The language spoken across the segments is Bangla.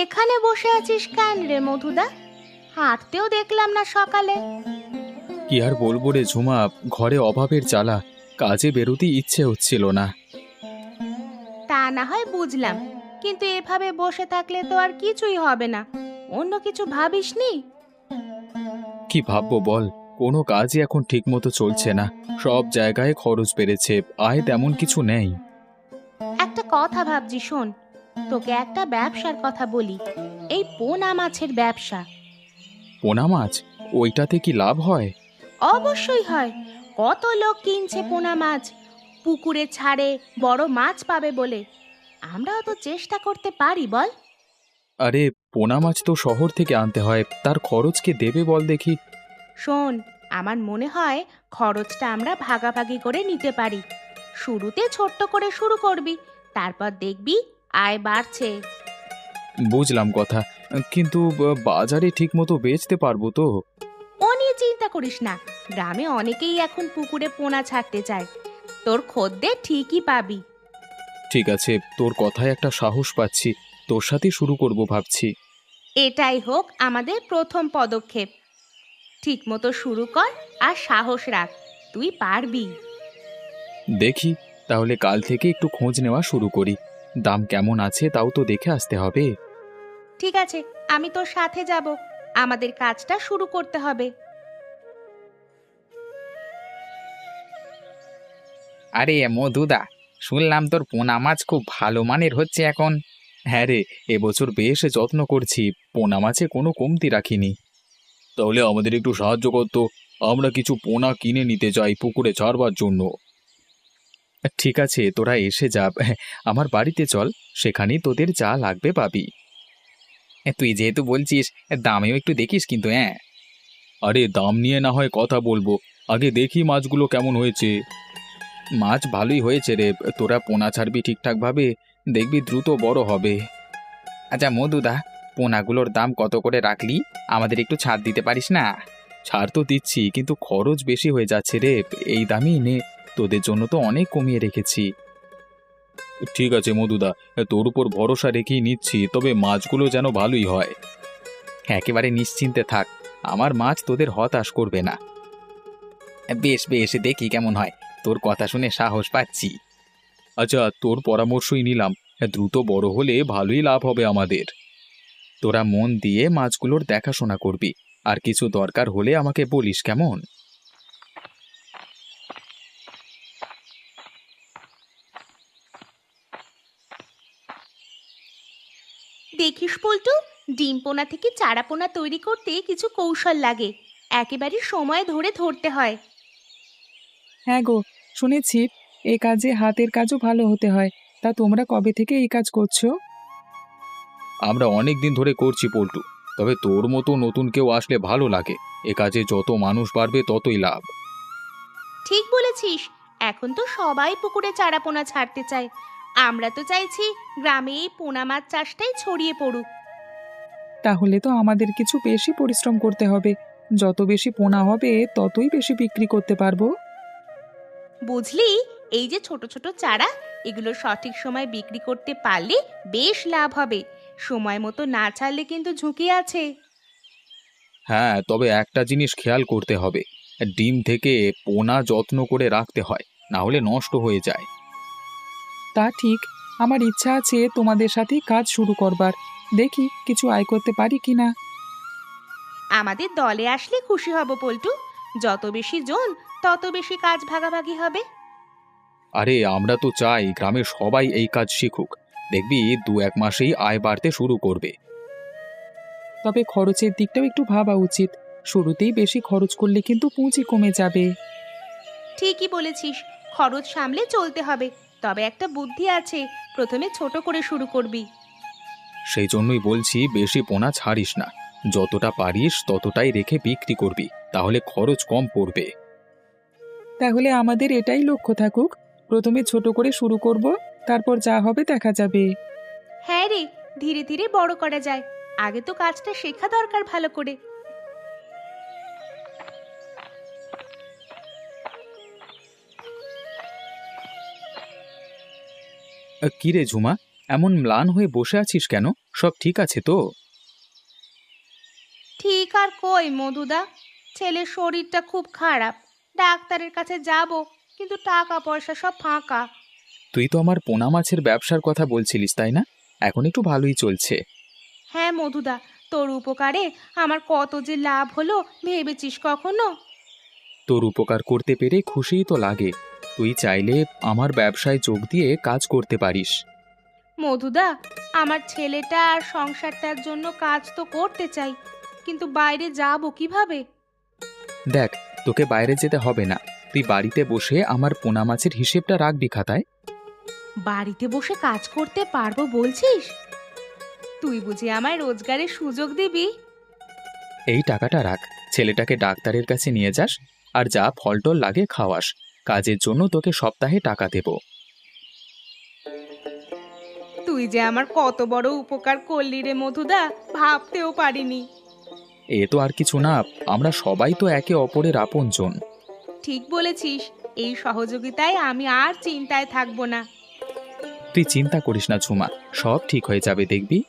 এখানে বসে আছিস কেন রে মধুদা? হাঁটতেও দেখলাম না সকালে। কি আর বলবো রে ঝুমা, ঘরে অভাবের জ্বালা, কাজে বেরোতে ইচ্ছে হচ্ছিল না। তা না হয় বুঝলাম, কিন্তু এভাবে বসে থাকলে তো আর কিছুই হবে না। অন্য কিছু ভাবিসনি? কি ভাববো বল, কোনো কাজই এখন ঠিক মতো চলছে না। সব জায়গায় খরচ বেড়েছে, আয় তেমন কিছু নেই। একটা কথা ভাবছি, শোন, তোকে একটা ব্যবসার কথা বলি। এই পোনা মাছের ব্যবসা। পোনা মাছ? ওইটাতে কি লাভ হয়? অবশ্যই হয়। কত লোক কিনছে পোনা মাছ, পুকুরে ছাড়ে বড় মাছ পাবে বলে। আমরাও তো চেষ্টা করতে পারি, বল। আরে, পোনা মাছ তো শহর থেকে আনতে হয়, তার খরচ কে দেবে বল দেখি। শোন, আমার মনে হয় খরচটা আমরা ভাগাভাগি করে নিতে পারি। শুরুতে ছোট্ট করে শুরু করবি, তারপর দেখবি আয় বাড়ছে। বুঝলাম কথা, কিন্তু বাজারে ঠিক মতো বেচতে পারবো তো? ও নিয়ে চিন্তা করিস না, গ্রামে অনেকেই এখন পুকুরে পোনা ছাড়তে চায়। তোর খদ্দের ঠিকই পাবি। ঠিক আছে, তোর কথায় একটা সাহস পাচ্ছি, তোর সাথে শুরু করব ভাবছি। এটাই হোক আমাদের প্রথম পদক্ষেপ। ঠিক মতো শুরু কর আর সাহস রাখ, তুই পারবি। দেখি, তাহলে কাল থেকে একটু খোঁজ নেওয়া শুরু করি। দাম কেমন আছে তাও তো দেখে আসতে হবে। ঠিক আছে, আমি তোর সাথে যাব। আমাদের কাজটা শুরু করতে হবে। আরে মধুদা, শুনলাম তোর পোনা মাছ খুব ভালো মানের হচ্ছে এখন। হ্যাঁ রে, এবছর বেশ যত্ন করছি, পোনা মাছে কোনো কমতি রাখিনি। তাহলে আমাদের একটু সাহায্য করতো, আমরা কিছু পোনা কিনে নিতে চাই পুকুরে ছাড়বার জন্য। ঠিক আছে, তোরা এসে যা, আমার বাড়িতে চল, সেখানেই তোদের যা লাগবে পাবি। তুই যেহেতু বলছিস, দামেও একটু দেখিস কিন্তু, হ্যাঁ। আরে, দাম নিয়ে না হয় কথা বলবো, আগে দেখি মাছগুলো কেমন হয়েছে। মাছ ভালোই হয়েছে রে, তোরা পোনা ছাড়বি ঠিকঠাক ভাবে, দেখবি দ্রুত বড় হবে। আচ্ছা মধুদা, পোনাগুলোর দাম কত করে রাখলি? আমাদের একটু ছাড় দিতে পারিস না? ছাড় তো দিচ্ছি, কিন্তু খরচ বেশি হয়ে যাচ্ছে রে, এই দামই নে, তোদের জন্য তো অনেক কমিয়ে রেখেছি। ঠিক আছে মধুদা, তোর উপর ভরসা রেখেই নিচ্ছি, তবে মাছগুলো যেন ভালোই হয়। একেবারে নিশ্চিন্তে থাক, আমার মাছ তোদের হতাশ করবে না। বেশ বেশ, দেখি কেমন হয়। তোর কথা শুনে সাহস পাচ্ছি। আচ্ছা, তোর পরামর্শই নিলাম, দ্রুত বড় হলে ভালোই লাভ হবে আমাদের। তোরা মন দিয়ে মাছগুলোর দেখাশোনা করবি, আর কিছু দরকার হলে আমাকে বলিস, কেমন? দেখিস পল্টু, ডিম পোনা থেকে চারা পোনা তৈরি করতে কিছু কৌশল লাগে। একেবারে সময় ধরে ধরতে হয়। হ্যাঁ গো, শুনেছি এই কাজে হাতের কাজও ভালো হতে হয়। তা তোমরা কবে থেকে এই কাজ করছো? আমরা অনেক দিন ধরে করছি পল্টু, তবে তোর মতো নতুন কেউ আসলে ভালো লাগে। এ কাজে যত মানুষ বাড়বে ততই লাভ। ঠিক বলেছিস, এখন তো সবাই পুকুরে চারা পোনা ছাড়তে চায়। আমরা তো চাইছি গ্রামে এই পোনা মাছ চাষটাই ছড়িয়ে পড়ুক। তাহলে তো আমাদের কিছু বেশি পরিশ্রম করতে হবে। যত বেশি পোনা হবে ততই বেশি বিক্রি করতে পারবো। বুঝলি, এই যে ছোট ছোট চারা, এগুলো সঠিক সময় বিক্রি করতে পারলে বেশ লাভ হবে। সময় মতো না ছাড়লে কিন্তু ঝুঁকি আছে। হ্যাঁ, তবে একটা জিনিস খেয়াল করতে হবে, ডিম থেকে পোনা যত্ন করে রাখতে হয়, না হলে নষ্ট হয়ে যায়। তা ঠিক, আমার ইচ্ছা আছে তোমাদের সাথেই কাজ শুরু করবার। দেখি কিছু আয় করতে পারি কিনা। আমাদের দলে আসলে খুশি হব পল্টু। যত বেশি জন, তত বেশি কাজ ভাগাভাগি হবে। আরে, আমরা তো চাই গ্রামের সবাই এই কাজ শিখুক, দেখবি 2-1 মাসেই আয় বাড়তে শুরু করবে। তবে খরচের দিকটাও একটু ভাবা উচিত। শুরুতেই বেশি খরচ করলে কিন্তু পুঁজি কমে যাবে। ঠিকই বলেছিস, খরচ সামলে চলতে হবে। তবে একটা বুদ্ধি আছে, প্রথমে ছোট করে শুরু করবি। সেই জন্যই বলছি, বেশি পোনা ছাড়িস না, যতটা পারিস ততটাই রেখে বিক্রি করবি, তাহলে খরচ কম পড়বে। তাহলে আমাদের এটাই লক্ষ্য থাকুক, প্রথমে ছোট করে শুরু করব, তারপর যা হবে দেখা যাবে। হ্যাঁ রে, ধীরে ধীরে বড় করা যায়। আগে তো কাজটা শেখা দরকার ভালো করে। কিরে ঝুমা, এমন ম্লান হয়ে বসে আছিস কেন? সব ঠিক আছে তো? ঠিক আর কই মধুদা, ছেলের শরীরটা খুব খারাপ, ডাক্তারের কাছে যাব, কিন্তু টাকা পয়সা সব ফাঁকা। তুই তো আমার পোনা মাছের ব্যবসার কথা বলছিলিস তাই না? এখন একটু ভালোই চলছে। হ্যাঁ মধুদা, তোর উপকারে আমার কত যে লাভ হলো ভেবেছিস কখনো? তোর উপকার করতে পেরে খুশিই তো লাগে। তুই চাইলে আমার ব্যবসায় যোগ দিয়ে কাজ করতে পারিস। মধুদা, আমার ছেলেটা আর সংসারটার জন্য কাজ তো করতে চাই, কিন্তু বাইরে যাব কিভাবে? দেখ, তোকে বাইরে যেতে হবে না। তুই বাড়িতে বসে আমার পোনা মাছের হিসেবটা রাখবি খাতায়। বাড়িতে বসে কাজ করতে পারবো বলছিস? তুই বুঝি আমায় রোজগারের সুযোগ দিবি? এই টাকাটা রাখ, ছেলেটাকে ডাক্তারের কাছে নিয়ে যাস, আর যা ফলটল লাগে খাওয়াস। কাজের জন্য তোকে সপ্তাহে টাকা দেব। তুই যে আমার কত বড় উপকার করলি রে মধুদা, ভাবতেও পারিনি। এ তো আর কিছু না, আমরা সবাই তো একে অপরের আপনজন। ঠিক বলেছিস, এই সহযোগিতায় আমি আর চিন্তায় থাকবো না। তুই চিন্তা করিস না ঝুমা, সব ঠিক হয়ে যাবে দেখবি।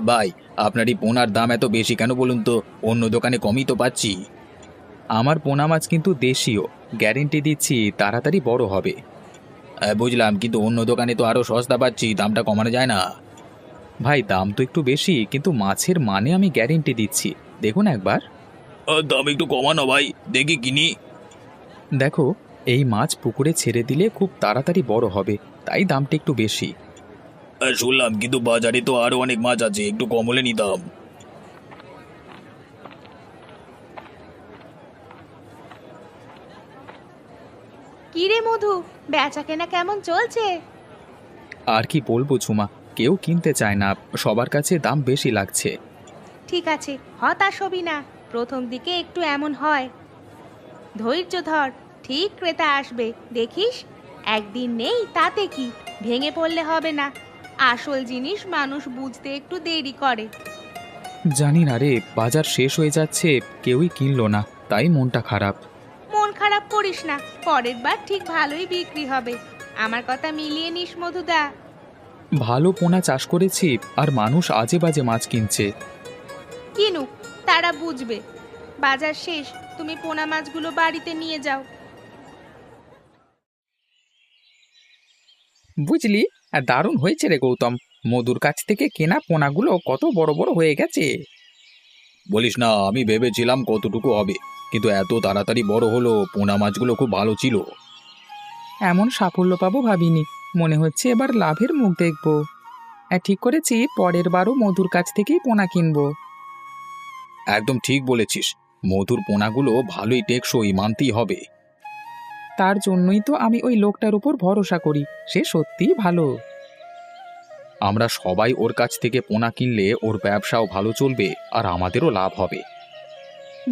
ভাই, আপনার এই পোনার দাম এত বেশি কেন বলুন তো? অন্য দোকানে কমই তো পাচ্ছি। আমার পোনা মাছ কিন্তু দেশীয়, গ্যারেন্টি দিচ্ছি তাড়াতাড়ি বড় হবে। বুঝলাম, কিন্তু অন্য দোকানে তো আরো সস্তা পাচ্ছি, দামটা কমানো যায় না? ভাই, দাম তো একটু বেশি, কিন্তু মাছের মানে আমি গ্যারেন্টি দিচ্ছি। দেখুন একবার। দাম একটু কমানো ভাই, দেখি কিনি। দেখো, এই মাছ পুকুরে ছেড়ে দিলে খুব তাড়াতাড়ি বড় হবে, তাই দামটা একটু বেশি। শুনলাম, কিন্তু বাজারে তো আরো অনেক মাছ আছে, একটু কম হলে নিতাম। কি রে মধু, বেচা কেনা কেমন চলছে? আর কি বলবো ঝুমা, কেউ কিনতে চায় না, সবার কাছে দাম বেশি লাগছে। ঠিক আছে, হতাশ হবি না, প্রথম দিকে একটু এমন হয়। ধৈর্য ধর, ঠিক ক্রেতা আসবে, দেখিস। একদিন নেই তাতে কি, ভেঙে পড়লে হবে না। আসল জিনিস মানুষ বুঝতে একটু দেরি করে। জানি না রে, বাজার শেষ হয়ে যাচ্ছে, কেউই কিনলো না, তাই মনটা খারাপ। মন খারাপ করিস না, পরের বার ঠিক ভালোই বিক্রি হবে। আমার কথা মিলিয়ে নিস মধুদা। ভালো পোনা চাষ করেছি, আর মানুষ আজে বাজে মাছ কিনছে। কিনুক, তারা বুঝবে। বাজার শেষ, তুমি পোনা মাছগুলো বাড়িতে নিয়ে যাও। বুঝলি, দারুণ হয়েছে রে গৌতম। মধুর কাছ থেকে কেনা পোনাগুলো কত বড় বড় হয়ে গেছে। বলিস না, আমি ভেবেছিলাম কতটুকু হবে, কিন্তু এত তাড়াতাড়ি বড় হলো। পোনা মাছগুলো খুব ভালো ছিল। এমন সাফল্য পাবো ভাবিনি, মনে হচ্ছে এবার লাভের মুখ দেখব। ঠিক করেছি, পরের বারও মধুর কাছ থেকেই পোনা কিনবো। একদম ঠিক বলেছিস, মধুর পোনাগুলো ভালোই টেকসই, মানতেই হবে। তার জন্যই তো আমি ওই লোকটার উপর ভরসা করি, সে সত্যিই ভালো। আমরা সবাই ওর কাছ থেকে পোনা কিনলে ওর ব্যবসাও ভালো চলবে, আর আমাদেরও লাভ হবে।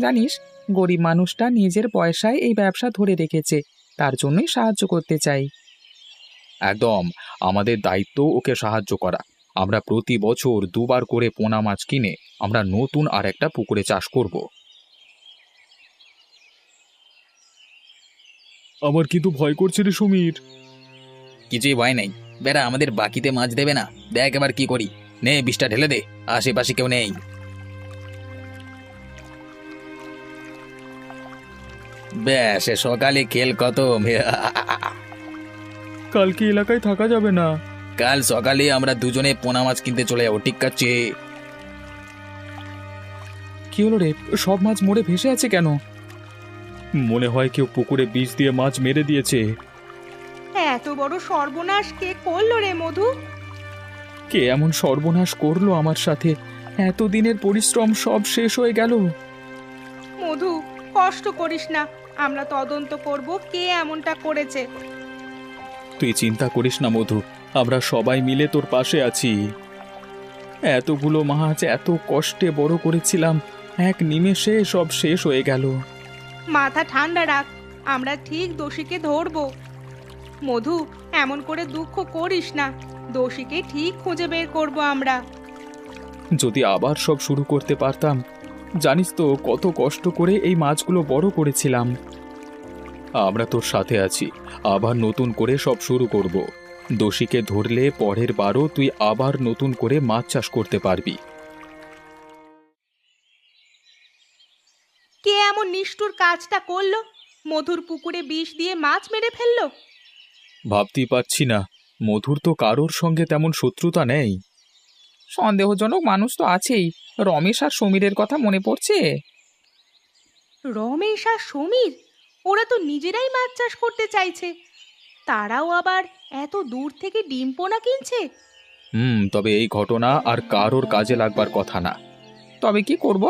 জানিস, গরিব মানুষটা নিজের পয়সায় এই ব্যবসা ধরে রেখেছে, তার জন্যই সাহায্য করতে চাই। একদম, আমাদের দায়িত্ব ওকে সাহায্য করা। আমরা প্রতি বছর দুবার করে পোনা মাছ কিনে আমরা নতুন আর একটা পুকুরে চাষ করব। আমার কিন্তু ভয় করছে রে সমীর। কিছুই ভয় নেই, বেড়া আমাদের বাকিতে মাছ দেবে না। দেখ এবার কি করি, নে বিষটা ঢেলে দে, আশেপাশে কেউ নেই। ব্যাস, সকালে খেল কত। কালকে এলাকায় থাকা যাবে না। কাল সকালে আমরা দুজনে পোনা মাছ কিনতে চলে যাবো, ঠিক আছে? কি হলো রে, সব মাছ মরে ভেসে আছে কেন? মনে হয় কেউ পুকুরে বিষ দিয়ে মাছ মেরে দিয়েছে। এত বড় সর্বনাশ কে করলো রে মধু? কে এমন সর্বনাশ করলো আমার সাথে? এতদিনের পরিশ্রম সব শেষ হয়ে গেল। মধু, কষ্ট করিস না, আমরা তদন্ত করব কে এমনটা করেছে। তুই চিন্তা করিস না মধু, আমরা সবাই মিলে তোর পাশে আছি। এতগুলো মাছ এত কষ্টে বড় করেছিলাম, এক নিমেষে সব শেষ হয়ে গেল। মাথা ঠান্ডা রাখ, আমরা ঠিক দোষীকে ধরবো। মধু, এমন করে দুঃখ করিস না, দোষীকে ঠিক খুঁজে বের করব আমরা। যদি আবার সব শুরু করতে পারতাম। জানিস তো কত কষ্ট করে এই মাছগুলো বড় করেছিলাম। আমরা তোর সাথে আছি, আবার নতুন করে সব শুরু করব। দোষীকে ধরলে পরের বারও তুই আবার নতুন করে মাছ চাষ করতে পারবি। কে এমন নিষ্ঠুর কাজটা করলো? মধুর পুকুরে বিষ দিয়ে মাছ মেরে ফেললো। ভাবতেই পারছি না, মধুর তো কারোর সঙ্গে তেমন শত্রুতা নেই। সন্দেহজনক মানুষ তো আছেই। রমেশ আর সমীরের কথা মনে পড়ছে। রমেশ আর সমীর, ওরা তো নিজেরাই মাছ চাষ করতে চাইছে। তারাও আবার এত দূর থেকে ডিম পোনা কিনছে। তবে এই ঘটনা আর কারোর কাজে লাগবার কথা না। তবে কি করব?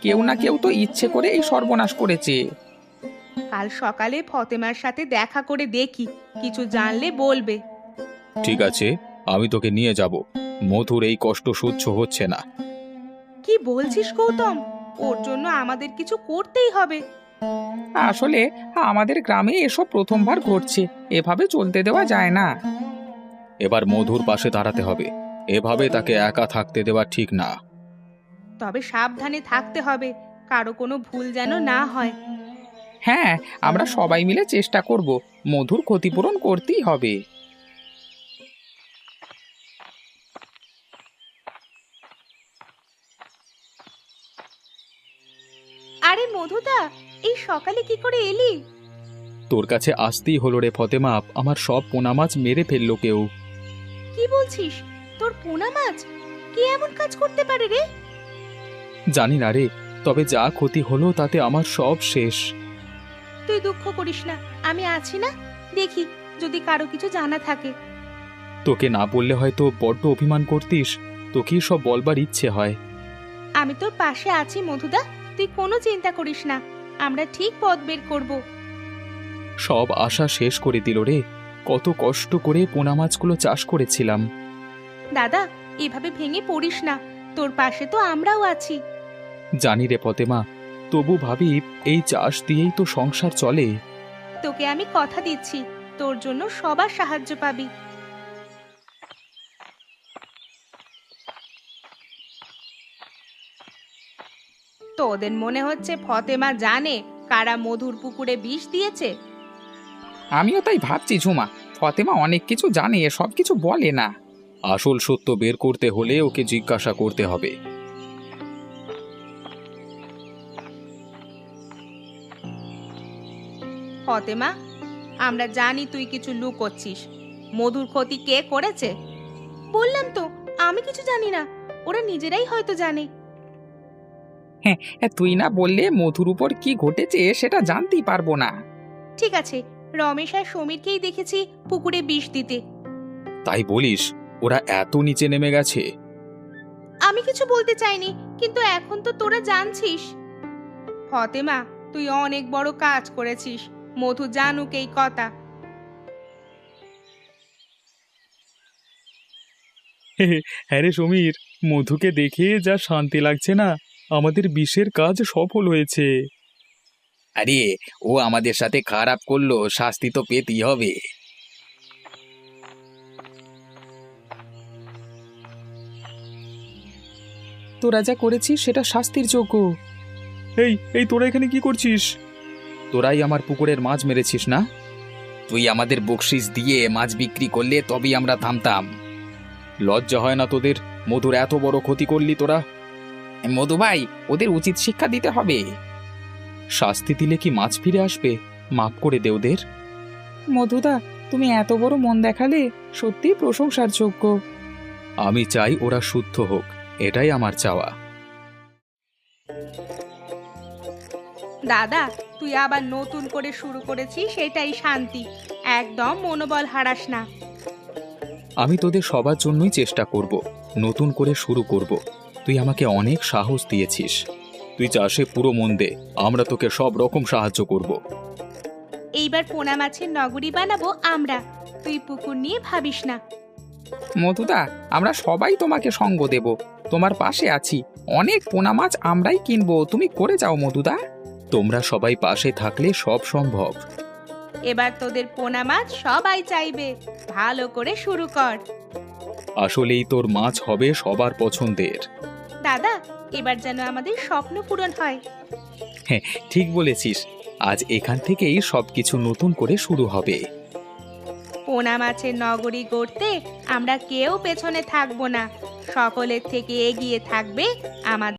কেউ না কেউ তো ইচ্ছে করে এই সর্বনাশ করেছে। কাল সকালে ফতেমার সাথে দেখা করে দেখি, কিছু জানলে বলবে। ঠিক আছে, আমি তোকে নিয়ে যাব। মধুর এই কষ্ট সহ্য হচ্ছে না। কি বলছিস গৌতম? ওর জন্য আমাদের কিছু করতেই হবে। আসলে আমাদের গ্রামে এসব প্রথমবার ঘটছে, এভাবে চলতে দেওয়া যায় না। এবার মধুর পাশে দাঁড়াতে হবে। এভাবে তাকে একা থাকতে দেওয়া ঠিক না। তবে সাবধানে থাকতে হবে, কারো কোনো ভুল যেন না হয়। হ্যাঁ, আমরা সবাই মিলে চেষ্টা করব। মধুর ক্ষতিপূরণ করতেই হবে। আরে মধুদা, এই সকালে কি করে এলি? তোর কাছে আসতেই হলো রে ফতেমা, আমার সব পোনা মাছ মেরে ফেললো কেউ। কি বলছিস? তোর পোনা মাছ? কি এমন কাজ করতে পারে রে? জানি না রে, তবে যা ক্ষতি হলো তাতে আমার সব শেষ। তুই দুঃখ করিস না, আমি আছি না। দেখি যদি কারো কিছু জানা থাকে। তোকে না বললে হয়তো বড্ড অভিমান করতিস, তোকেই সব বলবার ইচ্ছে হয়। আমি তোর পাশে আছি মধুদা, তুই কোনো চিন্তা করিস না। আমরা ঠিক পথ বের করব। সব আশা শেষ করে দিল রে। কত কষ্ট করে পোনা মাছগুলো চাষ করেছিলাম। দাদা, এভাবে ভেঙে পড়িস না, তোর পাশে তো আমরাও আছি। জানি রে ফতেমা, তবু ভাবি এই চাষ দিয়েই তো সংসার চলে। তোকে আমি কথা দিচ্ছি, তোর জন্য সবার সাহায্য পাবি। তোদের মনে হচ্ছে ফতেমা জানে কারা মধুর পুকুরে বিষ দিয়েছে? আমিও তাই ভাবছি ঝুমা, ফতেমা অনেক কিছু জানে, সব কিছু বলে না। আসল সত্য বের করতে হলে ওকে জিজ্ঞাসা করতে হবে। ফতেমা, আমরা জানি তুই কিছু লুকোচ্ছিস। মধুর ক্ষতি কে করেছে? বললাম তো, আমি কিছু জানি না, ওরা নিজেরাই হয়তো জানে। হ্যাঁ, তুই না বললে মধুর উপর কি ঘটেছে সেটা জানতেই পারবো না। ঠিক আছে, রমেশ আর সমীরকেই দেখেছি পুকুরে বিষ দিতে। তাই বলিস? ওরা এত নিচে নেমে গেছে? আমি কিছু বলতে চাইনি, কিন্তু এখন তো তোরা জানছিস। ফতেমা, তুই অনেক বড় কাজ করেছিস। মধু জানুক এই কথা। হ্যাঁ রে সমীর, মধুকে দেখে যা শান্তি লাগছে না। আমাদের বিষের কাজ সফল হয়েছে। আরে, ও আমাদের সাথে খারাপ করলো, শাস্তি তো পেতেই হবে। তোরা যা করেছিস সেটা শাস্তির যোগ্য। এই তোরা এখানে কি করছিস? তোরাই আমার পুকুরের মাছ মেরেছিস না? তুই আমাদের বকশিস দিয়ে মাছ বিক্রি করলে তবেই আমরা থামতাম। লজ্জা হয় না তোদের? মধুর এত বড় ক্ষতি করলি তোরা। মধু ভাই, ওদের উচিত শিক্ষা দিতে হবে। শাস্তি দিলে কি মাছ ফিরে আসবে? মাফ করে দে ওদের। মধুদা, তুমি এত বড় মন দেখালে, সত্যি প্রশংসার যোগ্য। আমি চাই ওরা শুদ্ধ হোক, এটাই আমার চাওয়া। দাদা, তুই আবার নতুন করে শুরু করেছিস, সেটাই শান্তি। একদম মনোবল হারাস না। আমি তোদের সবার জন্যই চেষ্টা করব, নতুন করে শুরু করব। তুই আমাকে অনেক সাহস দিয়েছিস। তুই চাষে পুরো মন দে, আমরা তোকে সব রকম সাহায্য করব। এইবার পোনা মাছের নগরী বানাবো আমরা, তুই পুকুর নিয়ে ভাবিস না। মধুদা, আমরা সবাই তোমাকে সঙ্গ দেব, তোমার পাশে আছি। অনেক পোনা মাছ আমরাই কিনবো, তুমি করে যাও মধুদা। তোমরা সবাই পাশে থাকলে সব সম্ভব। এবার তোদের পোনা মাছ সবাই চাইবে, ভালো করে শুরু কর। আসলেই তোর মাছ হবে সবার পছন্দের। দাদা, এবার যেন আমাদের স্বপ্ন পূরণ হয়। হ্যাঁ, ঠিক বলেছিস। আজ এখান থেকেই সবকিছু নতুন করে শুরু হবে। পোনা মাছের নগরী গড়তে আমরা কেউ পেছনে থাকবো না। সকলের থেকে এগিয়ে থাকবে আমাদের